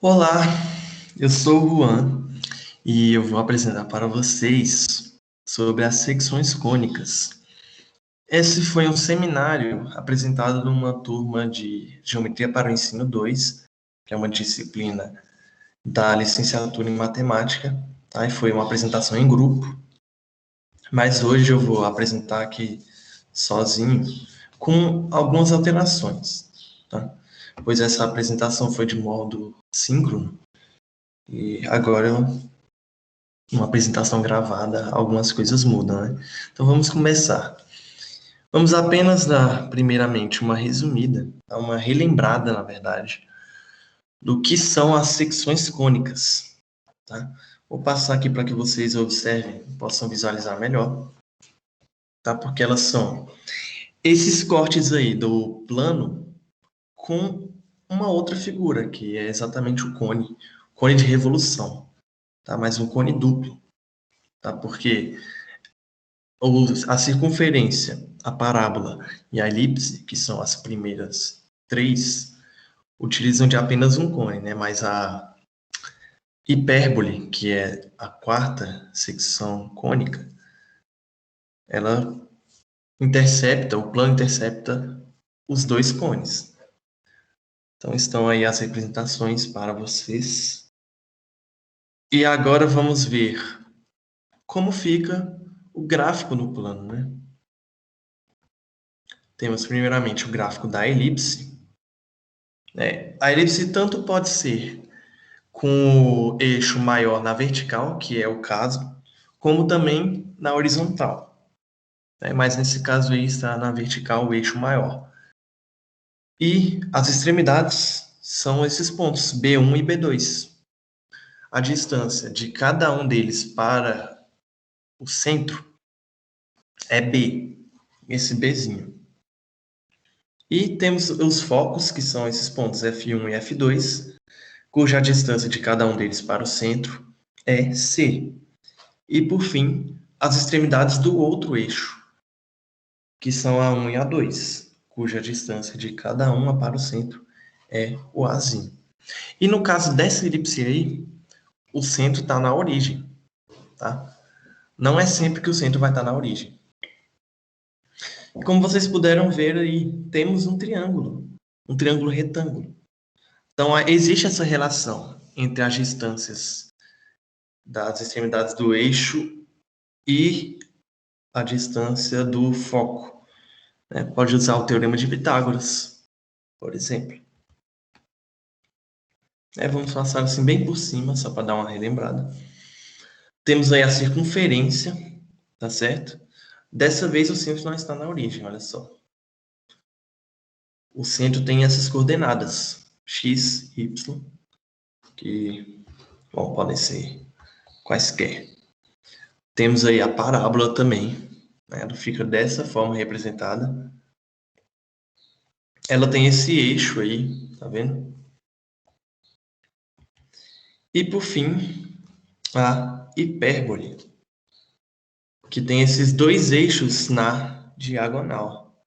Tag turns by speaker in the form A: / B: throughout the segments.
A: Olá, eu sou o Juan e eu vou apresentar para vocês sobre as secções cônicas. Esse foi um seminário apresentado numa turma de Geometria para o Ensino 2, que é uma disciplina da licenciatura em Matemática, tá? E foi uma apresentação em grupo, mas hoje eu vou apresentar aqui sozinho com algumas alterações, tá? Pois essa apresentação foi de modo síncrono e agora uma apresentação gravada, algumas coisas mudam, né? Então vamos começar. Vamos apenas dar, primeiramente, uma resumida, uma relembrada, na verdade, do que são as secções cônicas, tá? Vou passar aqui para que vocês observem, possam visualizar melhor, tá? Porque elas são esses cortes aí do plano com uma outra figura, que é exatamente o cone de revolução, tá? Mas um cone duplo, tá? Porque a circunferência, a parábola e a elipse, que são as primeiras três, utilizam de apenas um cone, né? Mas a hipérbole, que é a quarta secção cônica, ela intercepta, o plano intercepta os dois cones. Então estão aí as representações para vocês. E agora vamos ver como fica o gráfico no plano, né? Temos primeiramente o gráfico da elipse. A elipse tanto pode ser com o eixo maior na vertical, que é o caso, como também na horizontal. Mas nesse caso aí está na vertical o eixo maior. E as extremidades são esses pontos, B1 e B2. A distância de cada um deles para o centro é B, esse Bzinho. E temos os focos, que são esses pontos F1 e F2, cuja distância de cada um deles para o centro é C. E, por fim, as extremidades do outro eixo, que são A1 e A2, cuja distância de cada uma para o centro é o Azinho. E no caso dessa elipse aí, o centro está na origem, tá? Não é sempre que o centro vai estar na origem. Como vocês puderam ver aí, temos um triângulo retângulo. Então, existe essa relação entre as distâncias das extremidades do eixo e a distância do foco. Pode usar o teorema de Pitágoras, por exemplo. Vamos passar assim bem por cima, só para dar uma relembrada. Temos aí a circunferência, tá certo? Dessa vez o centro não está na origem, olha só. O centro tem essas coordenadas, x, y, que podem ser quaisquer. Temos aí a parábola também, né? Ela fica dessa forma representada. Ela tem esse eixo aí, tá vendo? E por fim, a hipérbole, que tem esses dois eixos na diagonal.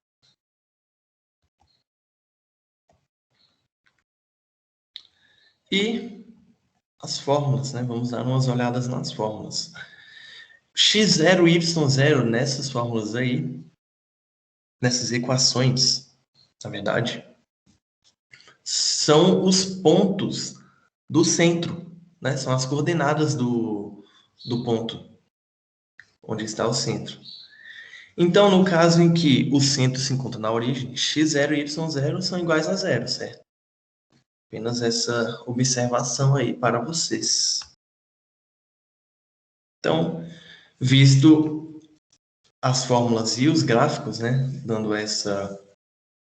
A: E as fórmulas, né? Vamos dar umas olhadas nas fórmulas. x0 e y0, nessas fórmulas aí, nessas equações, na verdade, são os pontos do centro, né? São as coordenadas do ponto onde está o centro. Então, no caso em que o centro se encontra na origem, x0 e y0 são iguais a zero, certo? Apenas essa observação aí para vocês. Então, visto as fórmulas e os gráficos, né, dando essa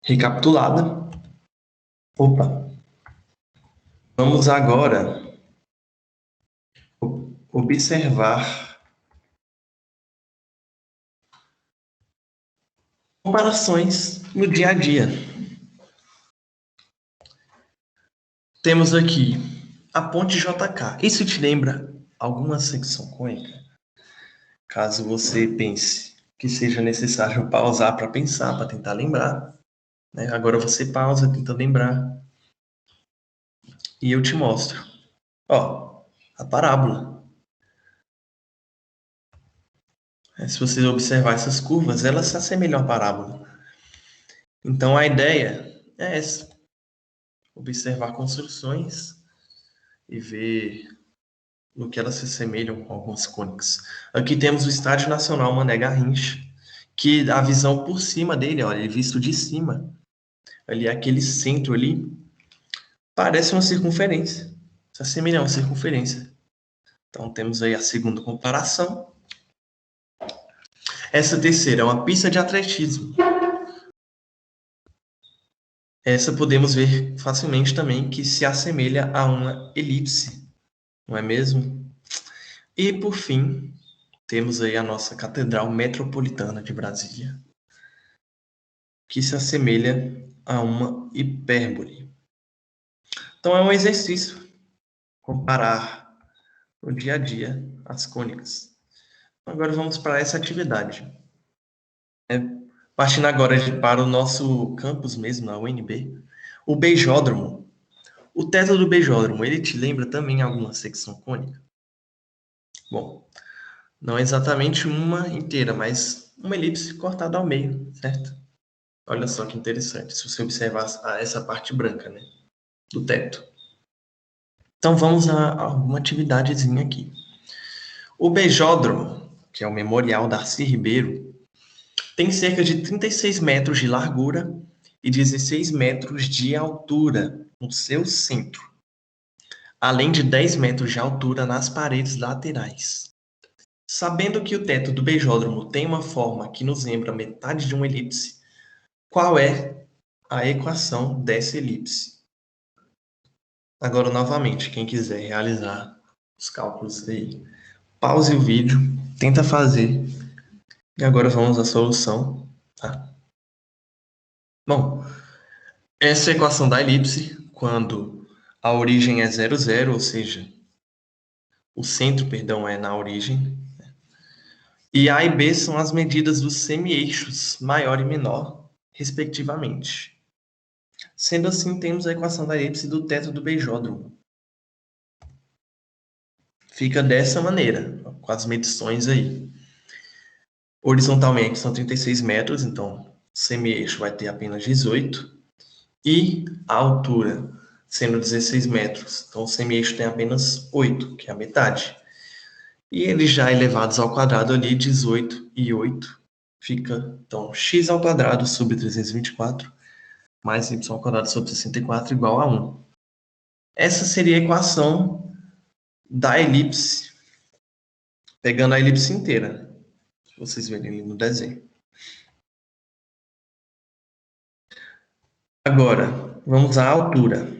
A: recapitulada, vamos agora observar comparações no dia a dia. Temos aqui a ponte JK. Isso te lembra alguma secção cônica? Caso você pense que seja necessário pausar para pensar, para tentar lembrar, né? Agora você pausa, tenta lembrar. e eu te mostro. Ó, a parábola. Se você observar essas curvas, elas se assemelham à parábola. Então, a ideia é essa: observar construções e ver no que elas se assemelham com algumas cônicas. Aqui temos o Estádio Nacional Mané Garrincha, que a visão por cima dele, olha, ele visto de cima, ali aquele centro ali, parece uma circunferência, se assemelha a uma circunferência. Então temos aí a segunda comparação. Essa terceira é uma pista de atletismo. Essa podemos ver facilmente também que se assemelha a uma elipse, não é mesmo? E por fim, temos aí a nossa Catedral Metropolitana de Brasília, que se assemelha a uma hipérbole. Então é um exercício comparar no dia a dia as cônicas. Agora vamos para essa atividade. Partindo agora para o nosso campus mesmo, na UNB, o beijódromo. O teto do beijódromo, ele te lembra também alguma secção cônica? Bom, não é exatamente uma inteira, mas uma elipse cortada ao meio, certo? Olha só que interessante, se você observar essa parte branca, né, do teto. Então vamos a alguma atividadezinha aqui. O beijódromo, que é o Memorial Darcy Ribeiro, tem cerca de 36 metros de largura e 16 metros de altura no seu centro, além de 10 metros de altura nas paredes laterais. Sabendo que o teto do beijódromo tem uma forma que nos lembra metade de uma elipse, qual é a equação dessa elipse? Agora, novamente, quem quiser realizar os cálculos aí, pause o vídeo, tenta fazer, e agora vamos à solução, tá? Bom, essa é a equação da elipse, quando a origem é 0, 0, ou seja, o centro, perdão, é na origem, e A e B são as medidas dos semi-eixos maior e menor, respectivamente. Sendo assim, temos a equação da elipse do teto do beijódromo. Fica dessa maneira, com as medições aí. Horizontalmente são 36 metros, então o semi-eixo vai ter apenas 18. E a altura, sendo 16 metros, então o semi-eixo tem apenas 8, que é a metade. E eles já elevados ao quadrado ali, 18 e 8, fica, então, x ao quadrado sobre 324 mais y ao quadrado sobre 64 igual a 1. Essa seria a equação da elipse, pegando a elipse inteira, se vocês verem ali no desenho. Agora, vamos à altura.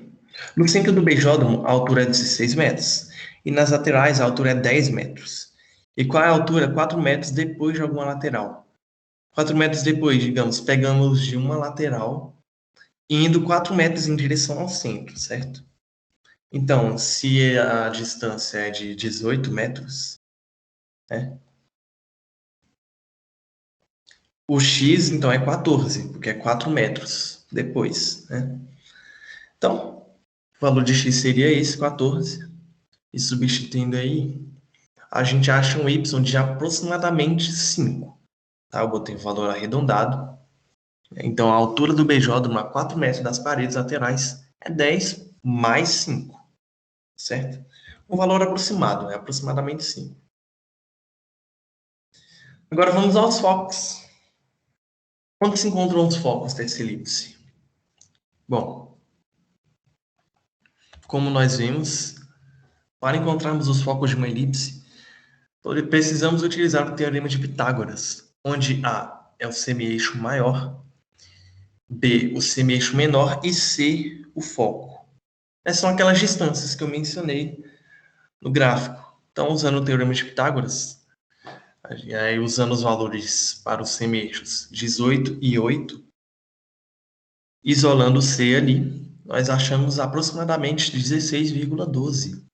A: No centro do beijódromo, a altura é 16 metros, e nas laterais a altura é 10 metros. E qual é a altura? 4 metros depois de alguma lateral. 4 metros depois, digamos, pegamos de uma lateral, indo 4 metros em direção ao centro, certo? Então, se a distância é de 18 metros, né? O x, então, é 14, porque é 4 metros depois, né? Então, o valor de x seria esse, 14. E substituindo aí, a gente acha um y de aproximadamente 5. Tá? Eu botei o valor arredondado. Então, a altura do beijódromo a 4 metros das paredes laterais é 10 mais 5. Certo? Um valor aproximado, é aproximadamente 5. Agora vamos aos focos. Onde se encontram os focos dessa elipse? Bom, como nós vimos, para encontrarmos os focos de uma elipse, precisamos utilizar o teorema de Pitágoras, onde A é o semi-eixo maior, B o semi-eixo menor e C o foco. Essas são aquelas distâncias que eu mencionei no gráfico. Então, usando o teorema de Pitágoras, aí, usando os valores para os semi-eixos 18 e 8, isolando o C ali, nós achamos aproximadamente 16,12.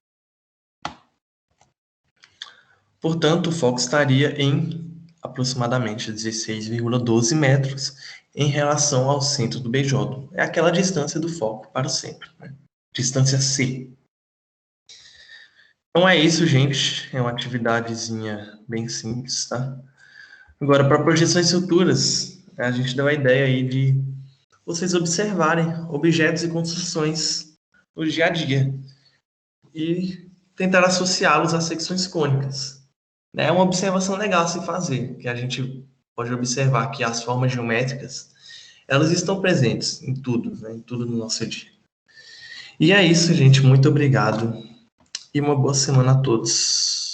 A: Portanto, o foco estaria em aproximadamente 16,12 metros em relação ao centro do beijódromo. É aquela distância do foco para o centro, né? distância C. Então é isso, gente. É uma atividadezinha bem simples, tá? Agora, para projeções futuras, a gente deu a ideia aí de vocês observarem objetos e construções no dia a dia e tentar associá-los a secções cônicas. É uma observação legal a se fazer, que a gente pode observar que as formas geométricas, elas estão presentes em tudo, né? Em tudo no nosso dia. E é isso, gente. Muito obrigado e uma boa semana a todos.